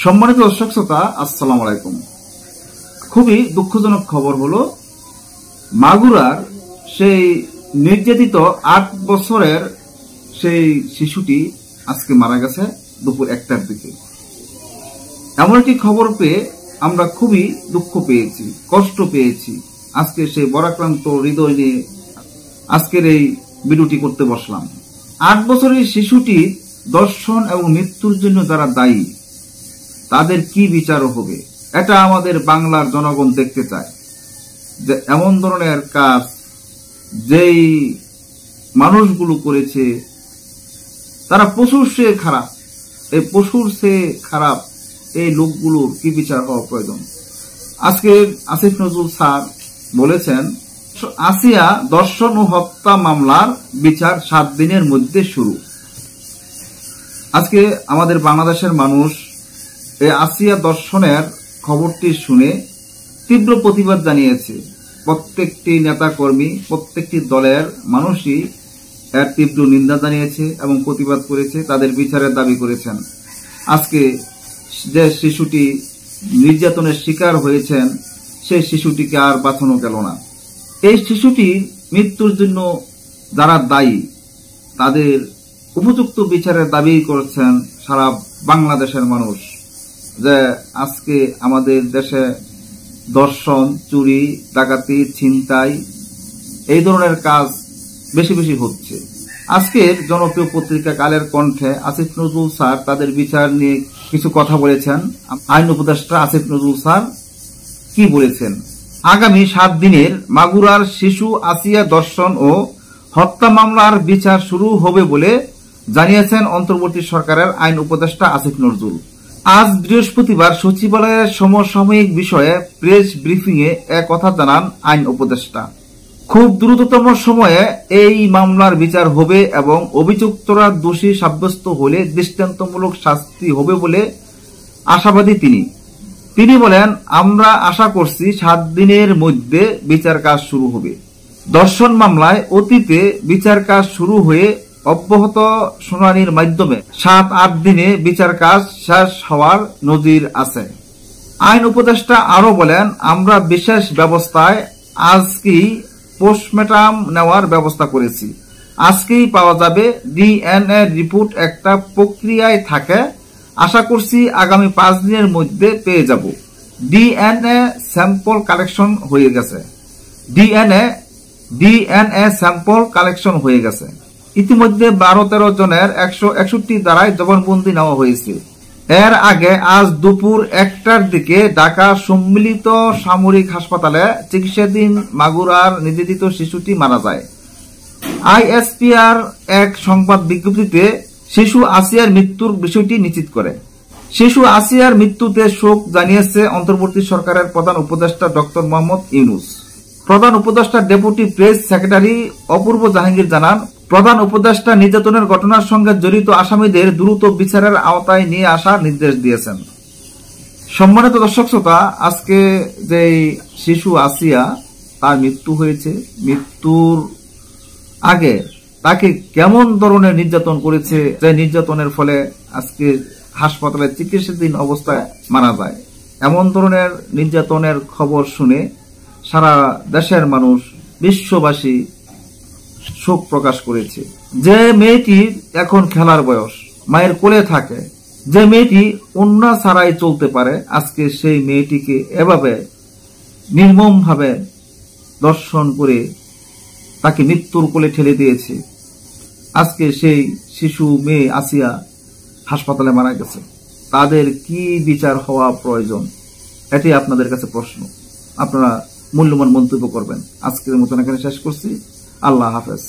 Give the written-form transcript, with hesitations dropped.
সম্মানিত দর্শক শ্রোতা, আসসালামু আলাইকুম। খুবই দুঃখজনক খবর হলো, মাগুরার সেই নির্যাতিত 8 বছরের সেই শিশুটি আজকে মারা গেছে দুপুর 1টার দিকে। এমন একটি খবর পেয়ে আমরা খুবই দুঃখ পেয়েছি, কষ্ট পেয়েছি। আজকে সেই বরাক্রান্ত হৃদয় নিয়ে আজকের এই ভিডিওটি করতে বসলাম। 8 বছরের শিশুটি দর্শন এবং মৃত্যুর জন্য যারা দায়ী, তাদের কি বিচার হবে, এটা আমাদের বাংলার জনগণ দেখতে চায়। যে এমন ধরনের কাজ যেই মানুষগুলো করেছে, তারা পশুর চেয়ে খারাপ। এই পশুর চেয়ে খারাপ এই লোকগুলোর কি বিচার হওয়া প্রয়োজন। আজকে আসিফ নজরুল স্যার বলেছেন, আসিয়া দর্শন ও হত্যা মামলার বিচার 7 দিনের মধ্যে শুরু। আজকে আমাদের বাংলাদেশের মানুষ এই আসিয়া দর্শনের খবরটি শুনে তীব্র প্রতিবাদ জানিয়েছে। প্রত্যেকটি নেতাকর্মী, প্রত্যেকটি দলের মানুষই এর তীব্র নিন্দা জানিয়েছে এবং প্রতিবাদ করেছে, তাদের বিচারের দাবি করেছেন। আজকে যে শিশুটি নির্যাতনের শিকার হয়েছেন, সেই শিশুটিকে আর বাঁচানো গেল না। এই শিশুটির মৃত্যুর জন্য যারা দায়ী, তাদের উপযুক্ত বিচারের দাবি করছেন সারা বাংলাদেশের মানুষ। যে আজকে আমাদের দেশে দর্শন, চুরি, ডাকাতি, ছিনতাই এই ধরনের কাজ বেশি বেশি হচ্ছে। আজকের জনপ্রিয় পত্রিকা কালের কণ্ঠে আসিফ নজরুল স্যার তাদের বিচার নিয়ে কিছু কথা বলেছেন। আইন উপদেষ্টা আসিফ নজরুল স্যার কি বলেছেন? আগামী 7 দিনের মাগুরার শিশু আসিয়া দর্শন ও হত্যা মামলার বিচার শুরু হবে বলে জানিয়েছেন অন্তর্বর্তী সরকারের আইন উপদেষ্টা আসিফ নজরুল। আজ বৃহস্পতিবার সচিবালয়ের সমসাময়িক বিষয়ে প্রেস ব্রিফিং এ কথা জানান আইন উপদেষ্টা। খুব দ্রুততম সময়ে এই মামলার বিচার হবে এবং অভিযুক্তরা দোষী সাব্যস্ত হলে দৃষ্টান্তমূলক শাস্তি হবে বলে আশাবাদী তিনি বলেন, আমরা আশা করছি 7 দিনের মধ্যে বিচার কাজ শুরু হবে। দর্শন মামলায় অতীতে বিচার কাজ শুরু হয়ে অব্যাহত শুনানির মাধ্যমে 7-8 দিনে বিচার কাজ শেষ হওয়ার নজির আছে। আইন উপদেষ্টা আরো বলেন, আমরা বিশেষ ব্যবস্থায় আজকেই পোস্টমর্টম নেওয়ার ব্যবস্থা করেছি। আজকেই পাওয়া যাবে। ডিএনএ রিপোর্ট একটা প্রক্রিয়ায় থাকে, আশা করছি আগামী 5 দিনের মধ্যে পেয়ে যাব। ডিএনএ স্যাম্পল কালেকশন হয়ে গেছে। ডিএনএ স্যাম্পল কালেকশন হয়ে গেছে। ইতিমধ্যে 12-13 জনের 161 ধারায় জবানবন্দি নেওয়া হয়েছে। এর আগে আজ দুপুর 1টার দিকে ঢাকা সম্মিলিত সামরিক হাসপাতালে চিকিৎসাধীন মাগুরার নির্যাতিত শিশুটি মারা যায়। আইএসপিআর এক সংবাদ বিজ্ঞপ্তিতে শিশু আসিয়ার মৃত্যুর বিষয়টি নিশ্চিত করে। শিশু আসিয়ার মৃত্যুতে শোক জানিয়েছে অন্তর্বর্তী সরকারের প্রধান উপদেষ্টা ডক্টর মোহাম্মদ ইউনূস। প্রধান উপদেষ্টা ডেপুটি প্রেস সেক্রেটারি অপূর্ব জাহাঙ্গীর জানান, প্রধান উপদেষ্টা নির্যাতনের ঘটনার সঙ্গে জড়িত আসামিদের দ্রুত বিচারের আওতায় নিয়ে আসার নির্দেশ দিয়েছেন। সম্মানিত দর্শক শ্রোতা, আজকে যে শিশু আসিয়া তার মৃত্যু হয়েছে, মৃত্যুর আগে তাকে কেমন ধরনের নির্যাতন করেছে, যে নির্যাতনের ফলে আজকে হাসপাতালে চিকিৎসাধীন অবস্থায় মারা যায়। এমন ধরনের নির্যাতনের খবর শুনে সারা দেশের মানুষ, বিশ্ববাসী শোক প্রকাশ করেছে। যে মেয়েটির এখন খেলার বয়স, মায়ের কোলে থাকে, যে মেয়েটি ওন্না ছাড়াই চলতে পারে, আজকে সেই মেয়েটিকে এভাবে নির্মমভাবে দর্শন করে তাকে মৃত্যুর কোলে ঠেলে দিয়েছে। আজকে সেই শিশু মেয়ে আসিয়া হাসপাতালে মারা গেছে। তাদের কি বিচার হওয়া প্রয়োজন, এটি আপনাদের কাছে প্রশ্ন। আপনারা মূল্যবান মন্তব্য করবেন। আজকের মতন এখানে শেষ করছি। আল্লাহ হাফেজ।